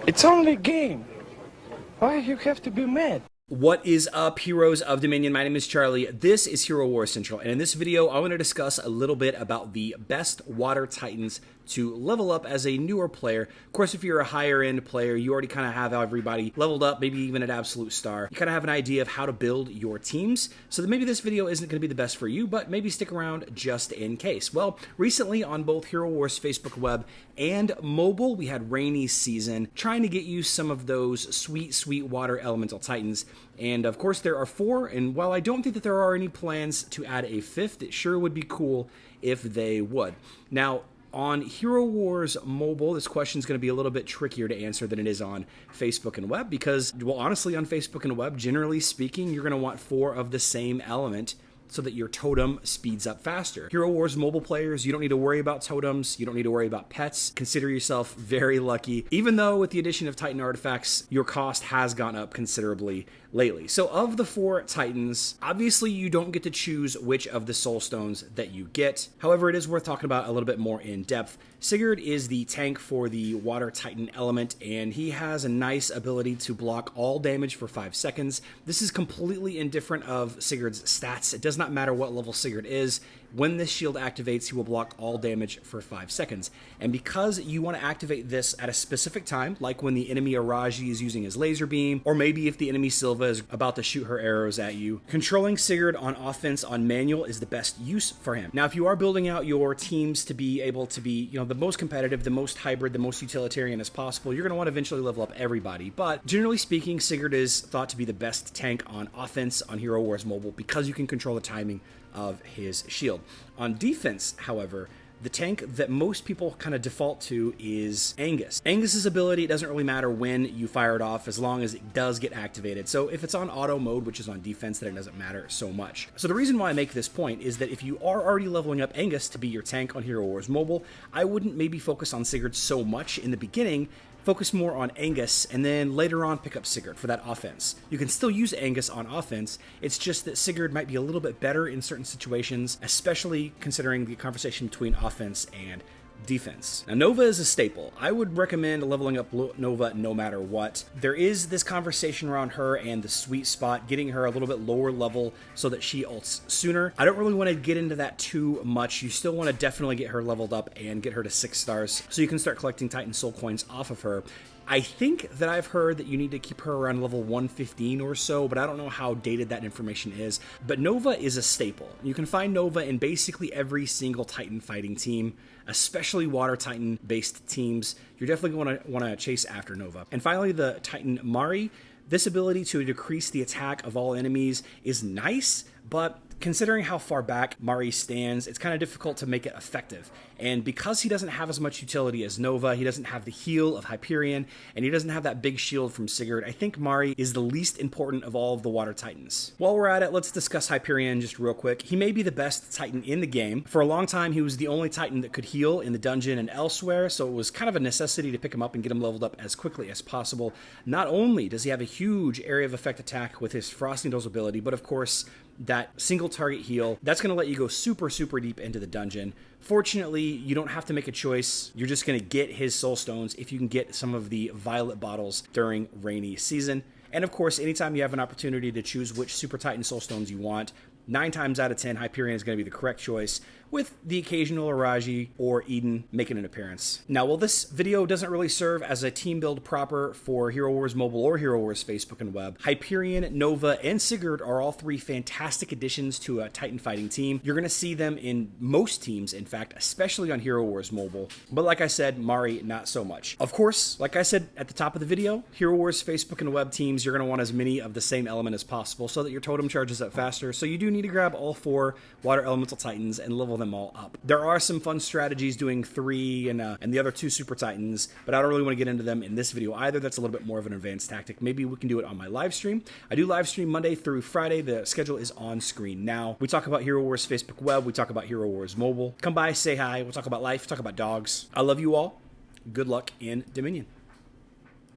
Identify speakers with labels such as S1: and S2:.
S1: It's only a game. Why you have to be mad?
S2: What is up, heroes of Dominion? My name is Charlie. This is Hero Wars Central, and in this video, I want to discuss a little bit about the best water titans to level up as a newer player. Of course, if you're a higher end player, you already kind of have everybody leveled up, maybe even at absolute star. You kind of have an idea of how to build your teams, so that maybe this video isn't going to be the best for you, but maybe stick around just in case. Well, recently on both Hero Wars Facebook web and mobile, we had rainy season, trying to get you some of those sweet water elemental titans. And of course there are 4, and while I don't think that there are any plans to add a 5th, it sure would be cool if they would. Now, on Hero Wars Mobile, this question is going to be a little bit trickier to answer than it is on Facebook and web because, well, honestly, on Facebook and web, generally speaking, you're going to want 4 of the same element so that your totem speeds up faster. Hero Wars mobile players, you don't need to worry about totems, you don't need to worry about pets. Consider yourself very lucky, even though with the addition of Titan artifacts, your cost has gone up considerably lately. So of the 4 Titans, obviously you don't get to choose which of the soul stones that you get. However, it is worth talking about a little bit more in depth. Sigurd is the tank for the water titan element, and he has a nice ability to block all damage for 5 seconds. This is completely indifferent of Sigurd's stats. It does not matter what level Sigurd is. When this shield activates, he will block all damage for 5 seconds. And because you want to activate this at a specific time, like when the enemy Araji is using his laser beam, or maybe if the enemy Silva is about to shoot her arrows at you, controlling Sigurd on offense on manual is the best use for him. Now, if you are building out your teams to be able to be, the most competitive, the most hybrid, the most utilitarian as possible, you're going to want to eventually level up everybody. But generally speaking, Sigurd is thought to be the best tank on offense on Hero Wars Mobile because you can control the timing of his shield. On defense, however, the tank that most people kind of default to is Angus. Angus's ability, it doesn't really matter when you fire it off as long as it does get activated. So if it's on auto mode, which is on defense, then it doesn't matter so much. So the reason why I make this point is that if you are already leveling up Angus to be your tank on Hero Wars Mobile, I wouldn't maybe focus on Sigurd so much in the beginning. Focus more on Angus, and then later on pick up Sigurd for that offense. You can still use Angus on offense, it's just that Sigurd might be a little bit better in certain situations, especially considering the conversation between offense and defense. Now, Nova is a staple. I would recommend leveling up Nova no matter what. There is this conversation around her and the sweet spot, getting her a little bit lower level so that she ults sooner. I don't really want to get into that too much. You still want to definitely get her leveled up and get her to 6 stars so you can start collecting Titan Soul coins off of her. I think that I've heard that you need to keep her around level 115 or so, but I don't know how dated that information is. But Nova is a staple. You can find Nova in basically every single Titan fighting team, especially Water Titan based teams. You're definitely going to want to chase after Nova. And finally, the Titan Mari. This ability to decrease the attack of all enemies is nice, but considering how far back Mari stands, it's kind of difficult to make it effective. And because he doesn't have as much utility as Nova, he doesn't have the heal of Hyperion, and he doesn't have that big shield from Sigurd, I think Mari is the least important of all of the Water Titans. While we're at it, let's discuss Hyperion just real quick. He may be the best Titan in the game. For a long time, he was the only Titan that could heal in the dungeon and elsewhere, so it was kind of a necessity to pick him up and get him leveled up as quickly as possible. Not only does he have a huge area of effect attack with his Frost Needles ability, but of course, that single target heal, that's going to let you go super deep into the dungeon. Fortunately, you don't have to make a choice. You're just going to get his soul stones if you can get some of the violet bottles during rainy season. And of course, anytime you have an opportunity to choose which Super Titan soul stones you want, 9 times out of 10, Hyperion is going to be the correct choice, with the occasional Araji or Eden making an appearance. Now, while this video doesn't really serve as a team build proper for Hero Wars Mobile or Hero Wars Facebook and web, Hyperion, Nova, and Sigurd are all 3 fantastic additions to a Titan fighting team. You're going to see them in most teams, in fact, especially on Hero Wars Mobile. But like I said, Mari, not so much. Of course, like I said at the top of the video, Hero Wars Facebook and web teams, you're going to want as many of the same element as possible so that your totem charges up faster. So you do need to grab all 4 Water Elemental Titans and level them all up. There are some fun strategies doing 3 and the other 2 Super Titans, but I don't really want to get into them in this video either. That's a little bit more of an advanced tactic. Maybe we can do it on my live stream. I do live stream Monday through Friday. The schedule is on screen now. We talk about Hero Wars Facebook web. We talk about Hero Wars Mobile. Come by, say hi. We'll talk about life, talk about dogs. I love you all. Good luck in Dominion.